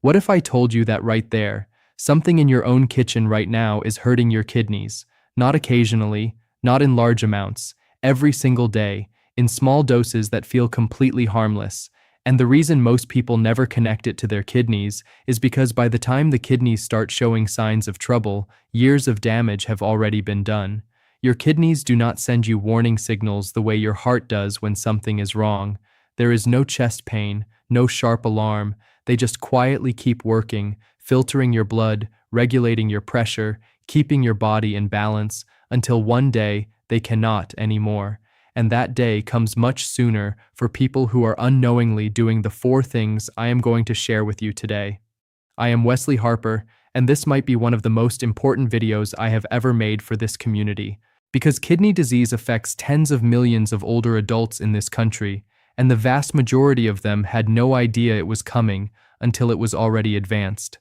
What if I told you that right there, something in your own kitchen right now is hurting your kidneys, not occasionally, not in large amounts, every single day, in small doses that feel completely harmless? And the reason most people never connect it to their kidneys is because by the time the kidneys start showing signs of trouble, years of damage have already been done. Your kidneys do not send you warning signals the way your heart does when something is wrong. There is no chest pain, no sharp alarm. They just quietly keep working, filtering your blood, regulating your pressure, keeping your body in balance, until one day they cannot anymore. And that day comes much sooner for people who are unknowingly doing the 4 things I am going to share with you today. I am Wesley Harper, and this might be one of the most important videos I have ever made for this community, because kidney disease affects tens of millions of older adults in this country, and the vast majority of them had no idea it was coming until it was already advanced.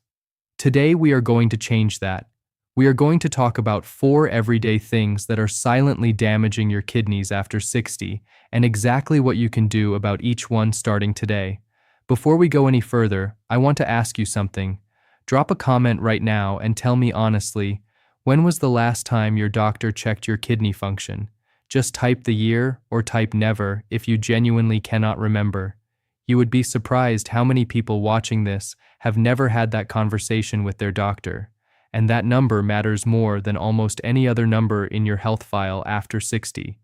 Today we are going to change that. We are going to talk about 4 everyday things that are silently damaging your kidneys after 60, and exactly what you can do about each one starting today. Before we go any further, I want to ask you something. Drop a comment right now and tell me honestly, when was the last time your doctor checked your kidney function? Just type the year or type never if you genuinely cannot remember. You would be surprised how many people watching this have never had that conversation with their doctor. And that number matters more than almost any other number in your health file after 60.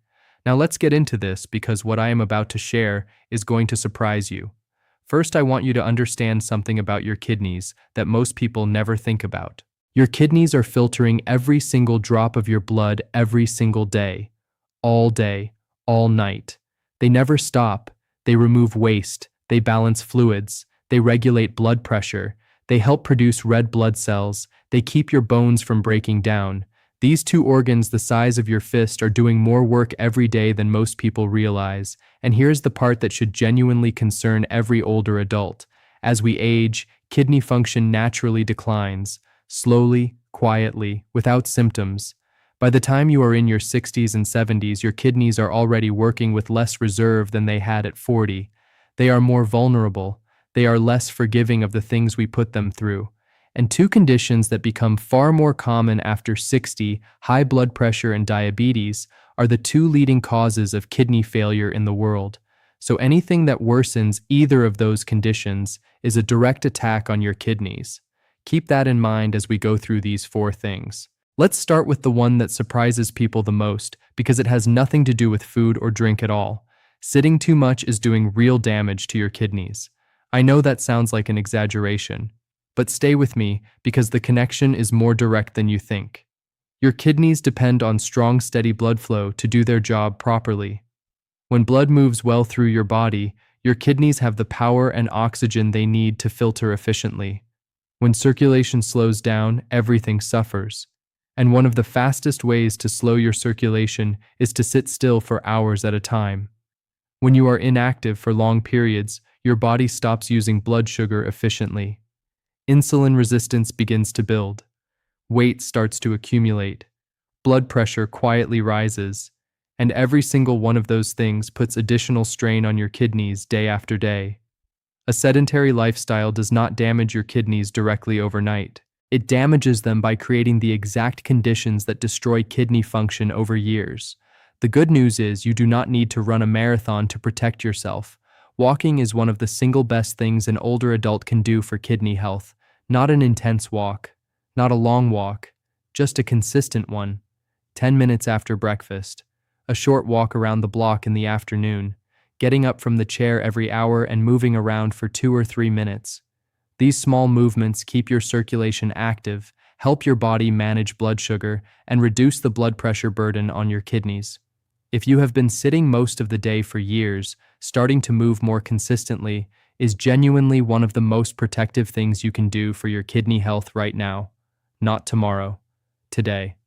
Now let's get into this because what I am about to share is going to surprise you. First, I want you to understand something about your kidneys that most people never think about. Your kidneys are filtering every single drop of your blood every single day, all night. They never stop. They remove waste, they balance fluids, they regulate blood pressure, they help produce red blood cells, they keep your bones from breaking down. These 2 organs the size of your fist are doing more work every day than most people realize. And here's the part that should genuinely concern every older adult. As we age, kidney function naturally declines, slowly, quietly, without symptoms. By the time you are in your 60s and 70s, your kidneys are already working with less reserve than they had at 40. They are more vulnerable. They are less forgiving of the things we put them through. And 2 conditions that become far more common after 60, high blood pressure and diabetes, are the 2 leading causes of kidney failure in the world. So anything that worsens either of those conditions is a direct attack on your kidneys. Keep that in mind as we go through these 4 things. Let's start with the one that surprises people the most because it has nothing to do with food or drink at all. Sitting too much is doing real damage to your kidneys. I know that sounds like an exaggeration, but stay with me because the connection is more direct than you think. Your kidneys depend on strong, steady blood flow to do their job properly. When blood moves well through your body, your kidneys have the power and oxygen they need to filter efficiently. When circulation slows down, everything suffers. And one of the fastest ways to slow your circulation is to sit still for hours at a time. When you are inactive for long periods, your body stops using blood sugar efficiently. Insulin resistance begins to build. Weight starts to accumulate. Blood pressure quietly rises. And every single one of those things puts additional strain on your kidneys day after day. A sedentary lifestyle does not damage your kidneys directly overnight. It damages them by creating the exact conditions that destroy kidney function over years. The good news is you do not need to run a marathon to protect yourself. Walking is one of the single best things an older adult can do for kidney health. Not an intense walk, not a long walk, just a consistent one. 10 minutes after breakfast, a short walk around the block in the afternoon, getting up from the chair every hour and moving around for 2 or 3 minutes. These small movements keep your circulation active, help your body manage blood sugar, and reduce the blood pressure burden on your kidneys. If you have been sitting most of the day for years, starting to move more consistently is genuinely one of the most protective things you can do for your kidney health right now. Not tomorrow. Today.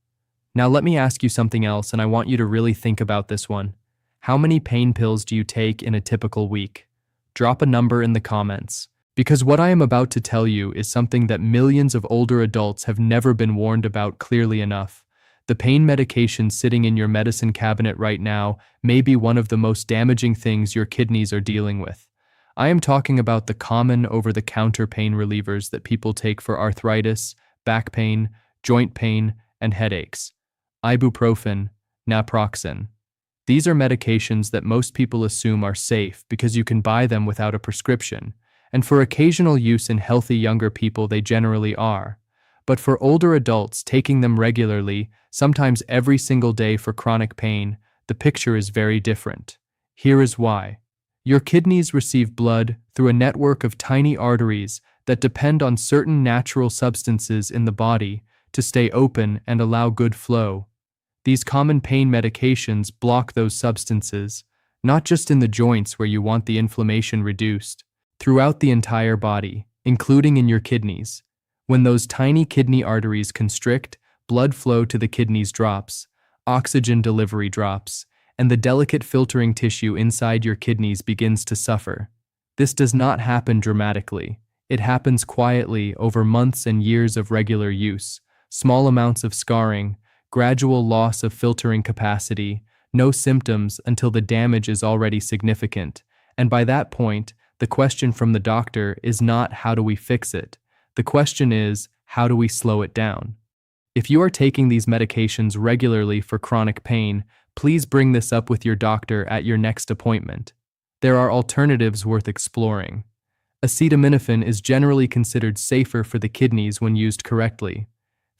Now let me ask you something else, and I want you to really think about this one. How many pain pills do you take in a typical week? Drop a number in the comments. Because what I am about to tell you is something that millions of older adults have never been warned about clearly enough. The pain medication sitting in your medicine cabinet right now may be one of the most damaging things your kidneys are dealing with. I am talking about the common over-the-counter pain relievers that people take for arthritis, back pain, joint pain, and headaches. Ibuprofen, naproxen. These are medications that most people assume are safe because you can buy them without a prescription, and for occasional use in healthy younger people they generally are. But for older adults taking them regularly, sometimes every single day for chronic pain, the picture is very different. Here is why. Your kidneys receive blood through a network of tiny arteries that depend on certain natural substances in the body to stay open and allow good flow. These common pain medications block those substances, not just in the joints where you want the inflammation reduced, throughout the entire body, including in your kidneys. When those tiny kidney arteries constrict, blood flow to the kidneys drops, oxygen delivery drops, and the delicate filtering tissue inside your kidneys begins to suffer. This does not happen dramatically. It happens quietly over months and years of regular use, small amounts of scarring, gradual loss of filtering capacity, no symptoms until the damage is already significant. And by that point, the question from the doctor is not how do we fix it? The question is, how do we slow it down? If you are taking these medications regularly for chronic pain, please bring this up with your doctor at your next appointment. There are alternatives worth exploring. Acetaminophen is generally considered safer for the kidneys when used correctly.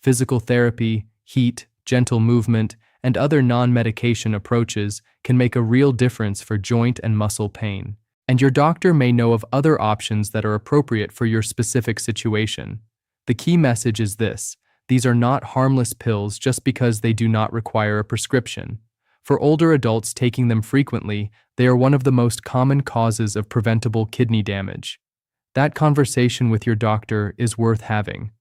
Physical therapy, heat, gentle movement, and other non-medication approaches can make a real difference for joint and muscle pain. And your doctor may know of other options that are appropriate for your specific situation. The key message is this: these are not harmless pills just because they do not require a prescription. For older adults taking them frequently, they are one of the most common causes of preventable kidney damage. That conversation with your doctor is worth having.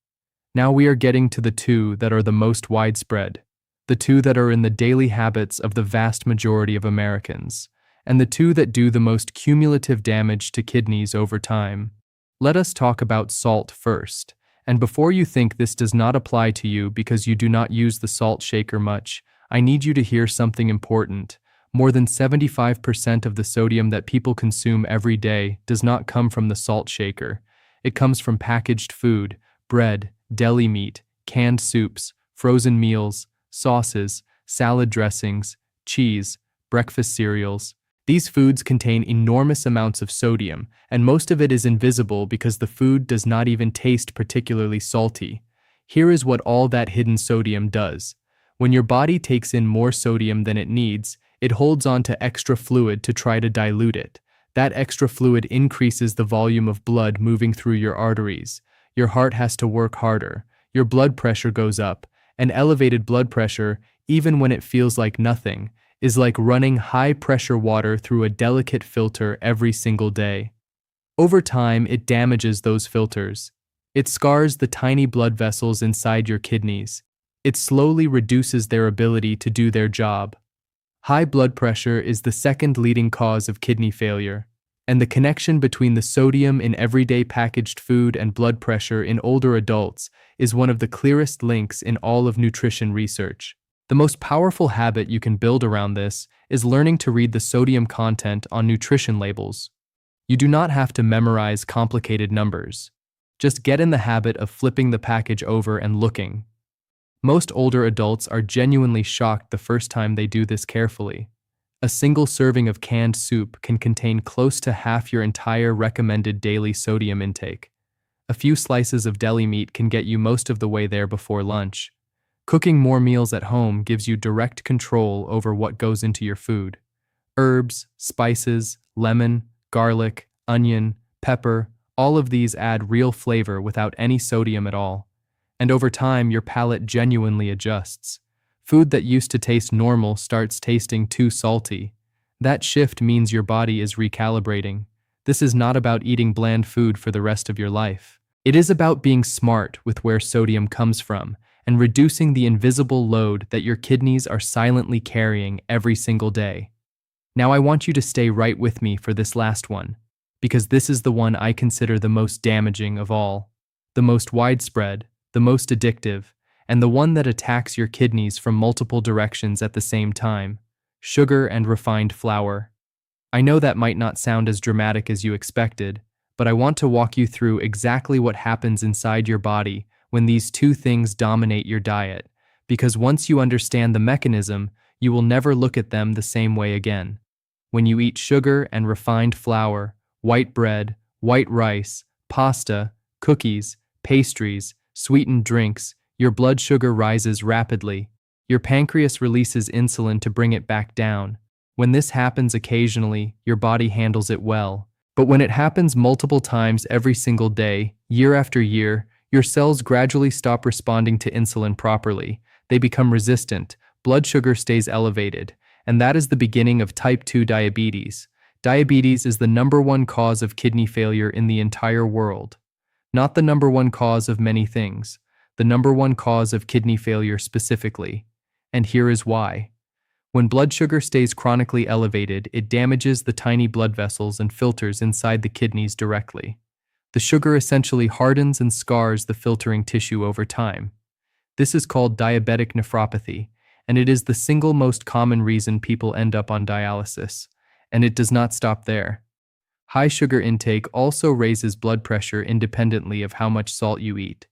Now we are getting to the two that are the most widespread, the two that are in the daily habits of the vast majority of Americans, and the two that do the most cumulative damage to kidneys over time. Let us talk about salt first. And before you think this does not apply to you because you do not use the salt shaker much, I need you to hear something important. More than 75% of the sodium that people consume every day does not come from the salt shaker. It comes from packaged food, bread, deli meat, canned soups, frozen meals, sauces, salad dressings, cheese, breakfast cereals. These foods contain enormous amounts of sodium, and most of it is invisible because the food does not even taste particularly salty. Here is what all that hidden sodium does. When your body takes in more sodium than it needs, it holds on to extra fluid to try to dilute it. That extra fluid increases the volume of blood moving through your arteries. Your heart has to work harder. Your blood pressure goes up. And elevated blood pressure, even when it feels like nothing, is like running high-pressure water through a delicate filter every single day. Over time, it damages those filters. It scars the tiny blood vessels inside your kidneys. It slowly reduces their ability to do their job. High blood pressure is the second leading cause of kidney failure, and the connection between the sodium in everyday packaged food and blood pressure in older adults is one of the clearest links in all of nutrition research. The most powerful habit you can build around this is learning to read the sodium content on nutrition labels. You do not have to memorize complicated numbers. Just get in the habit of flipping the package over and looking. Most older adults are genuinely shocked the first time they do this carefully. A single serving of canned soup can contain close to half your entire recommended daily sodium intake. A few slices of deli meat can get you most of the way there before lunch. Cooking more meals at home gives you direct control over what goes into your food. Herbs, spices, lemon, garlic, onion, pepper, all of these add real flavor without any sodium at all. And over time, your palate genuinely adjusts. Food that used to taste normal starts tasting too salty. That shift means your body is recalibrating. This is not about eating bland food for the rest of your life. It is about being smart with where sodium comes from and reducing the invisible load that your kidneys are silently carrying every single day. Now I want you to stay right with me for this last one, because this is the one I consider the most damaging of all, the most widespread, the most addictive, and the one that attacks your kidneys from multiple directions at the same time: sugar and refined flour. I know that might not sound as dramatic as you expected, but I want to walk you through exactly what happens inside your body when these two things dominate your diet, because once you understand the mechanism, you will never look at them the same way again. When you eat sugar and refined flour, white bread, white rice, pasta, cookies, pastries, sweetened drinks, your blood sugar rises rapidly. Your pancreas releases insulin to bring it back down. When this happens occasionally, your body handles it well. But when it happens multiple times every single day, year after year, your cells gradually stop responding to insulin properly. They become resistant, blood sugar stays elevated, and that is the beginning of type 2 diabetes. Diabetes is the number one cause of kidney failure in the entire world. Not the number one cause of many things, the number one cause of kidney failure specifically. And here is why. When blood sugar stays chronically elevated, it damages the tiny blood vessels and filters inside the kidneys directly. The sugar essentially hardens and scars the filtering tissue over time. This is called diabetic nephropathy, and it is the single most common reason people end up on dialysis. And it does not stop there. High sugar intake also raises blood pressure independently of how much salt you eat.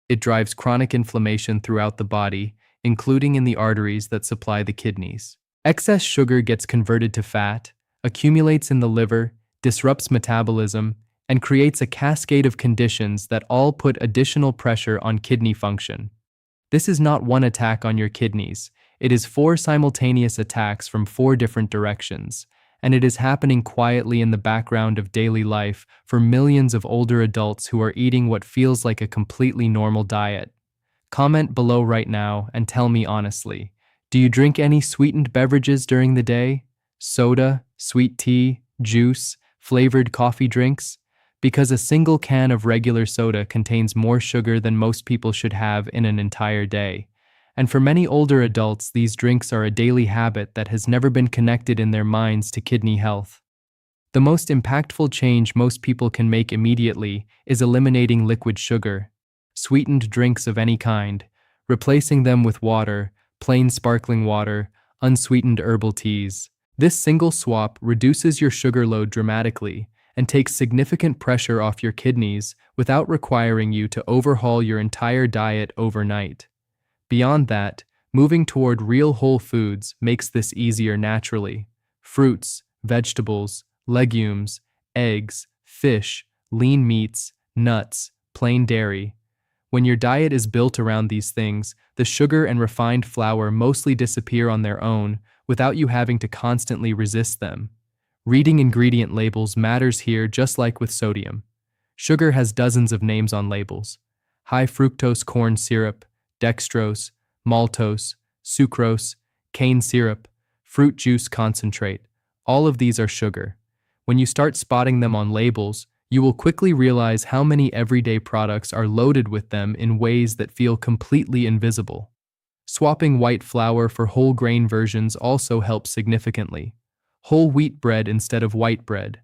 It drives chronic inflammation throughout the body, including in the arteries that supply the kidneys. Excess sugar gets converted to fat, accumulates in the liver, disrupts metabolism, and creates a cascade of conditions that all put additional pressure on kidney function. This is not one attack on your kidneys, it is 4 simultaneous attacks from 4 different directions, and it is happening quietly in the background of daily life for millions of older adults who are eating what feels like a completely normal diet. Comment below right now and tell me honestly, do you drink any sweetened beverages during the day? Soda, sweet tea, juice, flavored coffee drinks? Because a single can of regular soda contains more sugar than most people should have in an entire day. And for many older adults, these drinks are a daily habit that has never been connected in their minds to kidney health. The most impactful change most people can make immediately is eliminating liquid sugar, sweetened drinks of any kind, replacing them with water, plain sparkling water, unsweetened herbal teas. This single swap reduces your sugar load dramatically and takes significant pressure off your kidneys without requiring you to overhaul your entire diet overnight. Beyond that, moving toward real whole foods makes this easier naturally. Fruits, vegetables, legumes, eggs, fish, lean meats, nuts, plain dairy. When your diet is built around these things, the sugar and refined flour mostly disappear on their own without you having to constantly resist them. Reading ingredient labels matters here just like with sodium. Sugar has dozens of names on labels. High fructose corn syrup, dextrose, maltose, sucrose, cane syrup, fruit juice concentrate. All of these are sugar. When you start spotting them on labels, you will quickly realize how many everyday products are loaded with them in ways that feel completely invisible. Swapping white flour for whole grain versions also helps significantly. Whole wheat bread instead of white bread,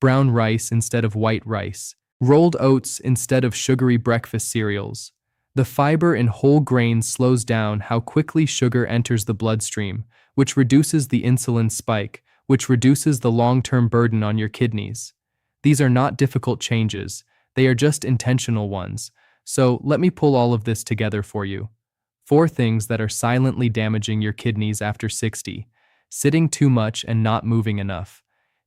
brown rice instead of white rice, rolled oats instead of sugary breakfast cereals. The fiber in whole grains slows down how quickly sugar enters the bloodstream, which reduces the insulin spike, which reduces the long-term burden on your kidneys. These are not difficult changes, they are just intentional ones. So let me pull all of this together for you. 4 things that are silently damaging your kidneys after 60. Sitting too much and not moving enough.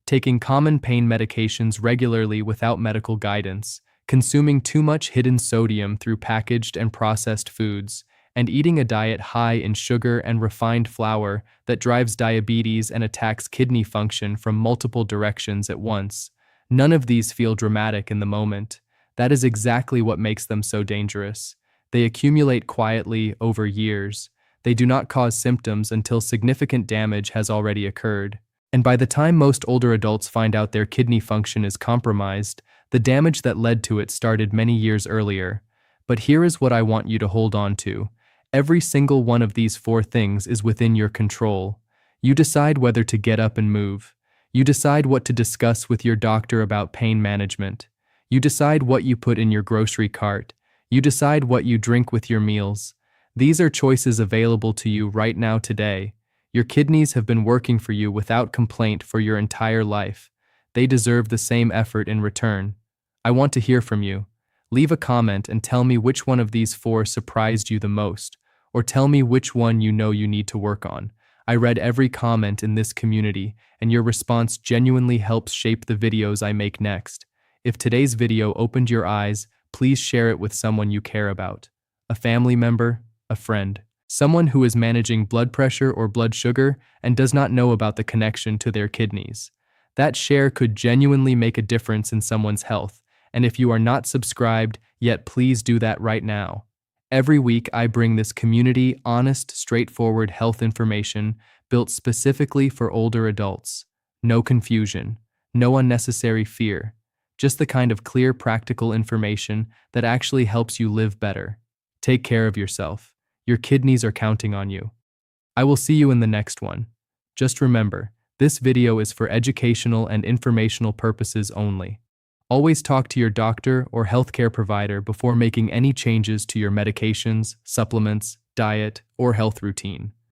Taking common pain medications regularly without medical guidance. Consuming too much hidden sodium through packaged and processed foods, and eating a diet high in sugar and refined flour that drives diabetes and attacks kidney function from multiple directions at once. None of these feel dramatic in the moment. That is exactly what makes them so dangerous. They accumulate quietly over years. They do not cause symptoms until significant damage has already occurred. And by the time most older adults find out their kidney function is compromised, the damage that led to it started many years earlier. But here is what I want you to hold on to. Every single one of these 4 things is within your control. You decide whether to get up and move. You decide what to discuss with your doctor about pain management. You decide what you put in your grocery cart. You decide what you drink with your meals. These are choices available to you right now today. Your kidneys have been working for you without complaint for your entire life. They deserve the same effort in return. I want to hear from you. Leave a comment and tell me which one of these four surprised you the most, or tell me which one you know you need to work on. I read every comment in this community, and your response genuinely helps shape the videos I make next. If today's video opened your eyes, please share it with someone you care about. A family member, a friend, someone who is managing blood pressure or blood sugar and does not know about the connection to their kidneys. That share could genuinely make a difference in someone's health, and if you are not subscribed yet, please do that right now. Every week I bring this community honest, straightforward health information built specifically for older adults. No confusion, no unnecessary fear, just the kind of clear, practical information that actually helps you live better. Take care of yourself. Your kidneys are counting on you. I will see you in the next one. Just remember, this video is for educational and informational purposes only. Always talk to your doctor or healthcare provider before making any changes to your medications, supplements, diet, or health routine.